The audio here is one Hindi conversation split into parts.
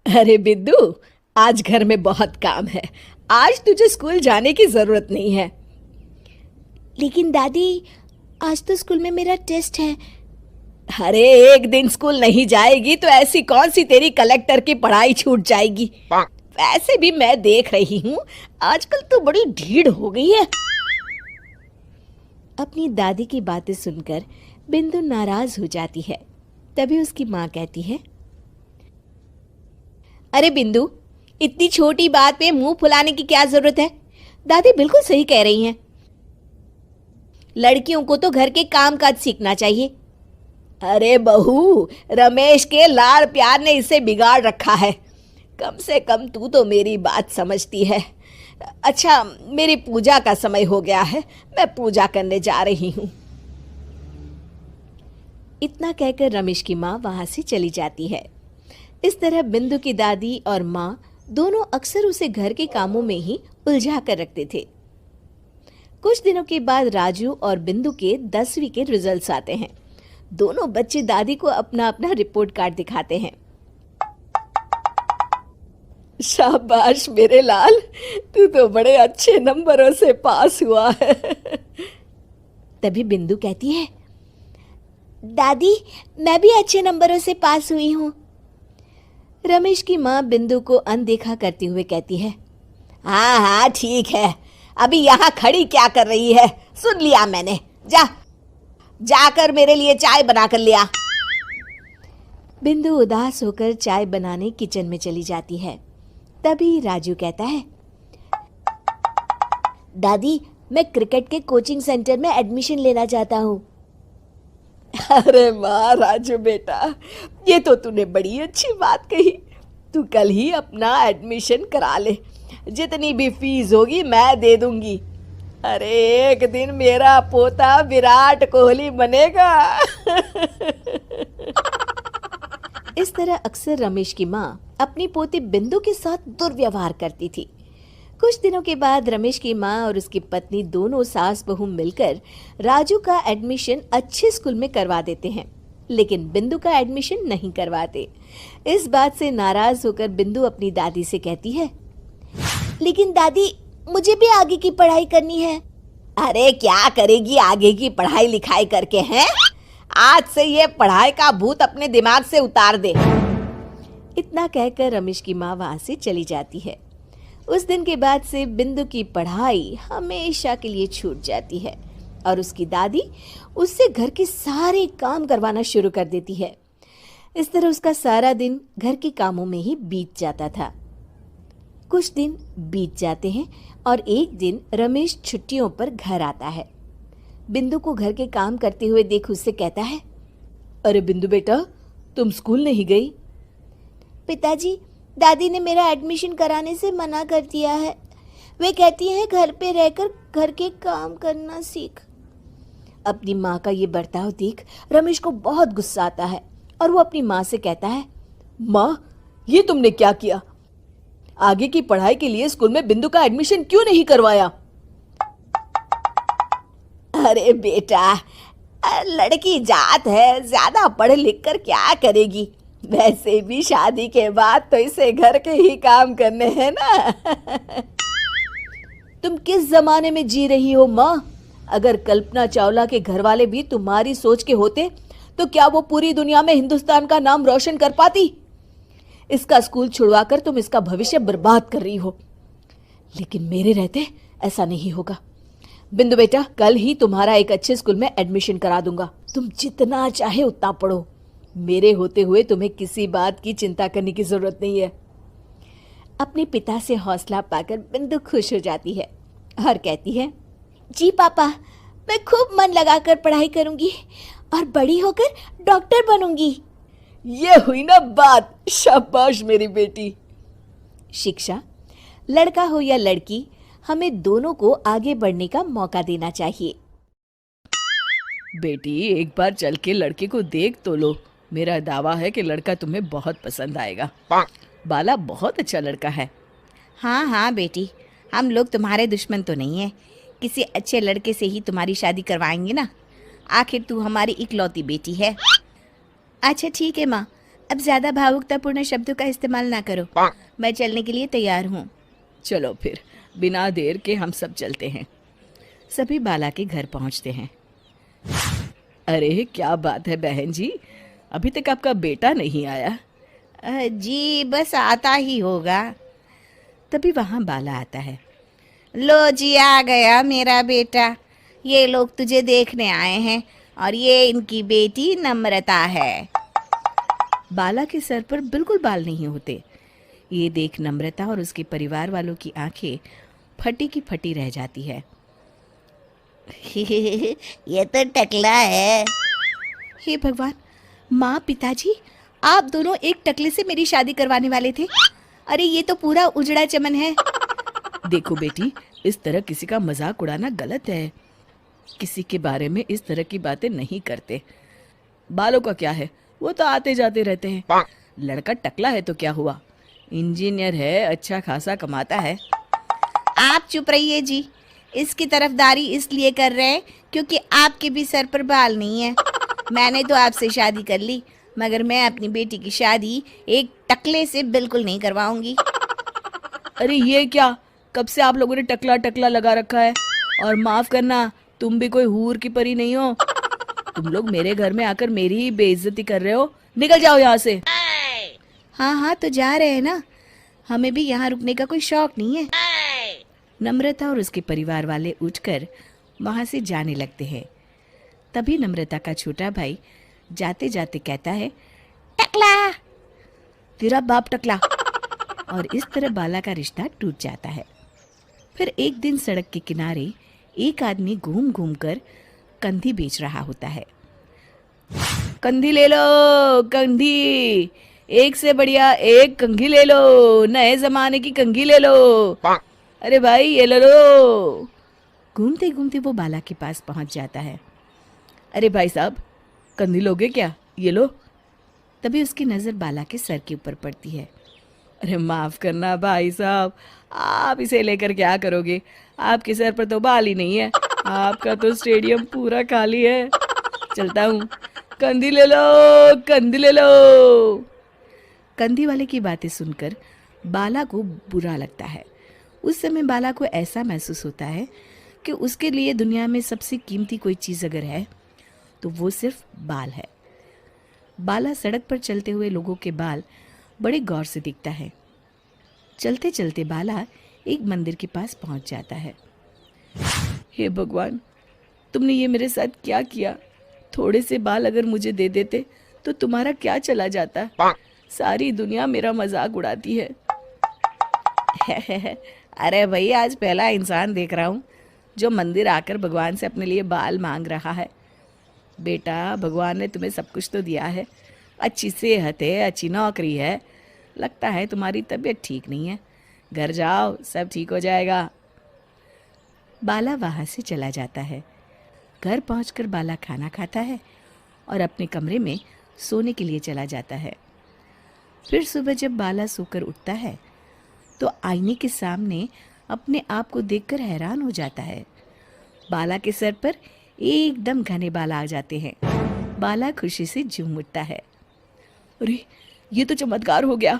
अरे बिंदु, आज घर में बहुत काम है। आज तुझे स्कूल जाने की जरूरत नहीं है। लेकिन दादी, आज तो स्कूल में मेरा टेस्ट है। अरे एक दिन स्कूल नहीं जाएगी तो ऐसी कौन सी तेरी कलेक्टर की पढ़ाई छूट जाएगी। वैसे भी मैं देख रही हूँ आजकल तो बड़ी ढीठ हो गई है। अपनी दादी की बातें सुनकर बिंदु नाराज हो जाती है। तभी उसकी माँ कहती है, अरे बिंदु, इतनी छोटी बात पे मुंह फुलाने की क्या जरूरत है। दादी बिल्कुल सही कह रही हैं। लड़कियों को तो घर के काम काज सीखना चाहिए। अरे बहू, रमेश के लाड़ प्यार ने इसे बिगाड़ रखा है। कम से कम तू तो मेरी बात समझती है। अच्छा, मेरी पूजा का समय हो गया है, मैं पूजा करने जा रही हूँ। इतना कहकर रमेश की माँ वहां से चली जाती है। इस तरह बिंदु की दादी और माँ दोनों अक्सर उसे घर के कामों में ही उलझा कर रखते थे। कुछ दिनों के बाद राजू और बिंदु के 10वीं के रिजल्ट्स आते हैं। दोनों बच्चे दादी को अपना अपना रिपोर्ट कार्ड दिखाते हैं। शाबाश मेरे लाल, तू तो बड़े अच्छे नंबरों से पास हुआ है। तभी बिंदु कहती है, दादी, मैं भी अच्छे नंबरों से पास हुई हूँ। रमेश की माँ बिंदु को अनदेखा करते हुए कहती है, हाँ हाँ ठीक है, अभी यहाँ खड़ी क्या कर रही है, सुन लिया मैंने। जाकर मेरे लिए चाय बना कर लिया। बिंदु उदास होकर चाय बनाने किचन में चली जाती है। तभी राजू कहता है, दादी, मैं क्रिकेट के कोचिंग सेंटर में एडमिशन लेना चाहता हूँ। अरे वाह राजू बेटा, ये तो तूने बड़ी अच्छी बात कही। तू कल ही अपना एडमिशन करा ले, जितनी भी फीस होगी मैं दे दूंगी। अरे एक दिन मेरा पोता विराट कोहली बनेगा। इस तरह अक्सर रमेश की माँ अपनी पोती बिंदु के साथ दुर्व्यवहार करती थी। कुछ दिनों के बाद रमेश की माँ और उसकी पत्नी दोनों सास बहू मिलकर राजू का एडमिशन अच्छे स्कूल में करवा देते हैं, लेकिन बिंदु का एडमिशन नहीं करवाते। इस बात से नाराज होकर बिंदु अपनी दादी से कहती है, लेकिन दादी, मुझे भी आगे की पढ़ाई करनी है। अरे क्या करेगी आगे की पढ़ाई लिखाई करके हैं? आज से ये पढ़ाई का भूत अपने दिमाग से उतार दे। इतना कहकर रमेश की माँ वहां से चली जाती है। उस दिन के बाद से बिंदु की पढ़ाई हमेशा के लिए छूट जाती है और उसकी दादी उससे घर के सारे काम करवाना शुरू कर देती है। इस तरह उसका सारा दिन घर के कामों में ही बीत जाता था। कुछ दिन बीत जाते हैं और एक दिन रमेश छुट्टियों पर घर आता है। बिंदु को घर के काम करते हुए देख उससे कहता है, अरे बिंदु बेटा, तुम स्कूल नहीं गई? पिताजी, दादी ने मेरा एडमिशन कराने से मना कर दिया है। वे कहती हैं घर पे रहकर घर के काम करना सीख। अपनी माँ का ये बर्ताव देख रमेश को बहुत गुस्सा आता है और वो अपनी माँ से कहता है, माँ, ये तुमने क्या किया? आगे की पढ़ाई के लिए स्कूल में बिंदु का एडमिशन क्यों नहीं करवाया? अरे बेटा, लड़की जात है, ज्यादा पढ़ लिख कर क्या करेगी? वैसे भी शादी के बाद तो इसे घर के ही काम करने हैं ना। तुम किस जमाने में जी रही हो माँ? अगर कल्पना चावला के घर वाले भी तुम्हारी सोच के होते तो क्या वो पूरी दुनिया में हिंदुस्तान का नाम रोशन कर पाती? इसका स्कूल छुड़वाकर तुम इसका भविष्य बर्बाद कर रही हो, लेकिन मेरे रहते ऐसा नहीं होगा। बिंदु बेटा, कल ही तुम्हारा एक अच्छे स्कूल में एडमिशन करा दूंगा। तुम जितना चाहे उतना पढ़ो। मेरे होते हुए तुम्हें किसी बात की चिंता करने की जरूरत नहीं है। अपने पिता से हौसला पाकर बिंदु खुश हो जाती है और कहती है, जी पापा, मैं खूब मन लगाकर पढ़ाई करूंगी और बड़ी होकर डॉक्टर बनूंगी। ये हुई ना बात। शाबाश मेरी बेटी। शिक्षा, लड़का हो या लड़की, हमें दोनों को आगे बढ़ने का मौका देना चाहिए। बेटी, एक बार चल के लड़के को देख तो लो। मेरा दावा है कि लड़का तुम्हें बहुत पसंद आएगा। बाला बहुत अच्छा लड़का है। हाँ हाँ बेटी, हम लोग तुम्हारे दुश्मन तो नहीं है। किसी अच्छे लड़के से ही तुम्हारी शादी करवाएंगे ना। आखिर तू हमारी इकलौती बेटी है। अच्छा ठीक है माँ, अब ज्यादा भावुकतापूर्ण शब्दों का इस्तेमाल ना करो। मैं चलने के लिए तैयार हूँ। चलो फिर, बिना देर के हम सब चलते हैं। सभी बाला के घर पहुंचते हैं। अरे क्या बात है बहन जी, अभी तक आपका बेटा नहीं आया? जी बस आता ही होगा। तभी वहां बाला आता है। लो जी, आ गया मेरा बेटा। ये लोग तुझे देखने आए हैं और ये इनकी बेटी नम्रता है। बाला के सर पर बिल्कुल बाल नहीं होते। ये देख नम्रता और उसके परिवार वालों की आंखें फटी की फटी रह जाती है। ये तो टकला है। हे भगवान, माँ पिताजी, आप दोनों एक टकले से मेरी शादी करवाने वाले थे। अरे ये तो पूरा उजड़ा चमन है। देखो बेटी, इस तरह किसी का मजाक उड़ाना गलत है। किसी के बारे में इस तरह की बातें नहीं करते। बालों का क्या है, वो तो आते जाते रहते हैं। लड़का टकला है तो क्या हुआ, इंजीनियर है, अच्छा खासा कमाता है। आप चुप रहिए जी। इसकी तरफदारी इसलिए कर रहे हैं क्योंकि आपके भी सर पर बाल नहीं है। मैंने तो आपसे शादी कर ली, मगर मैं अपनी बेटी की शादी एक टकले से बिल्कुल नहीं करवाऊंगी। अरे ये क्या, कब से आप लोगों ने टकला टकला लगा रखा है? और माफ करना, तुम भी कोई हूर की परी नहीं हो। तुम लोग मेरे घर में आकर मेरी ही बेइज्जती कर रहे हो। निकल जाओ यहाँ से। हाँ तो जा रहे हैं ना, हमें भी यहाँ रुकने का कोई शौक नहीं है। नम्रता और उसके परिवार वाले उठकर वहां से जाने लगते हैं। तभी नम्रता का छोटा भाई जाते जाते कहता है, टकला, तेरा बाप टकला। और इस तरह बाला का रिश्ता टूट जाता है। फिर एक दिन सड़क के किनारे एक आदमी घूम घूम कर कंधी बेच रहा होता है। कंधी ले लो, कंधी, एक से बढ़िया एक कंघी ले लो, नए जमाने की कंघी ले लो। अरे भाई ये ले लो। घूमते घूमते वो बाला के पास पहुंच जाता है। अरे भाई साहब, कंधी लोगे क्या? ये लो। तभी उसकी नजर बाला के सर के ऊपर पड़ती है। अरे माफ करना भाई साहब, आप इसे लेकर क्या करोगे? आपके सर पर तो बाल ही नहीं है, आपका तो स्टेडियम पूरा खाली है। चलता हूँ, कंधी ले लो, कंधी ले लो। कंधी वाले की बातें सुनकर बाला को बुरा लगता है। उस समय बाला को ऐसा महसूस होता है कि उसके लिए दुनिया में सबसे कीमती कोई चीज़ अगर है तो वो सिर्फ बाल है। बाला सड़क पर चलते हुए लोगों के बाल बड़े गौर से देखता है। चलते चलते बाला एक मंदिर के पास पहुंच जाता है। हे भगवान, तुमने ये मेरे साथ क्या किया? थोड़े से बाल अगर मुझे दे देते तो तुम्हारा क्या चला जाता? सारी दुनिया मेरा मजाक उड़ाती है। अरे भाई, आज पहला इंसान देख रहा हूँ जो मंदिर आकर भगवान से अपने लिए बाल मांग रहा है। बेटा, भगवान ने तुम्हें सब कुछ तो दिया है, अच्छी सेहत है, अच्छी नौकरी है। लगता है तुम्हारी तबीयत ठीक नहीं है। घर जाओ, सब ठीक हो जाएगा। बाला वहाँ से चला जाता है। घर पहुंचकर बाला खाना खाता है और अपने कमरे में सोने के लिए चला जाता है। फिर सुबह जब बाला सोकर उठता है तो आईने के सामने अपने आप को देखकर हैरान हो जाता है। बाला के सर पर एकदम घने बाल आ जाते हैं। बाला खुशी से झूम उठता है। अरे ये तो चमत्कार हो गया,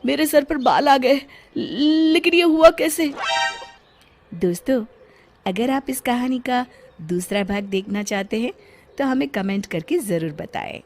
मेरे सर पर बाल आ गए। लेकिन ये हुआ कैसे? दोस्तों, अगर आप इस कहानी का दूसरा भाग देखना चाहते हैं तो हमें कमेंट करके ज़रूर बताएं।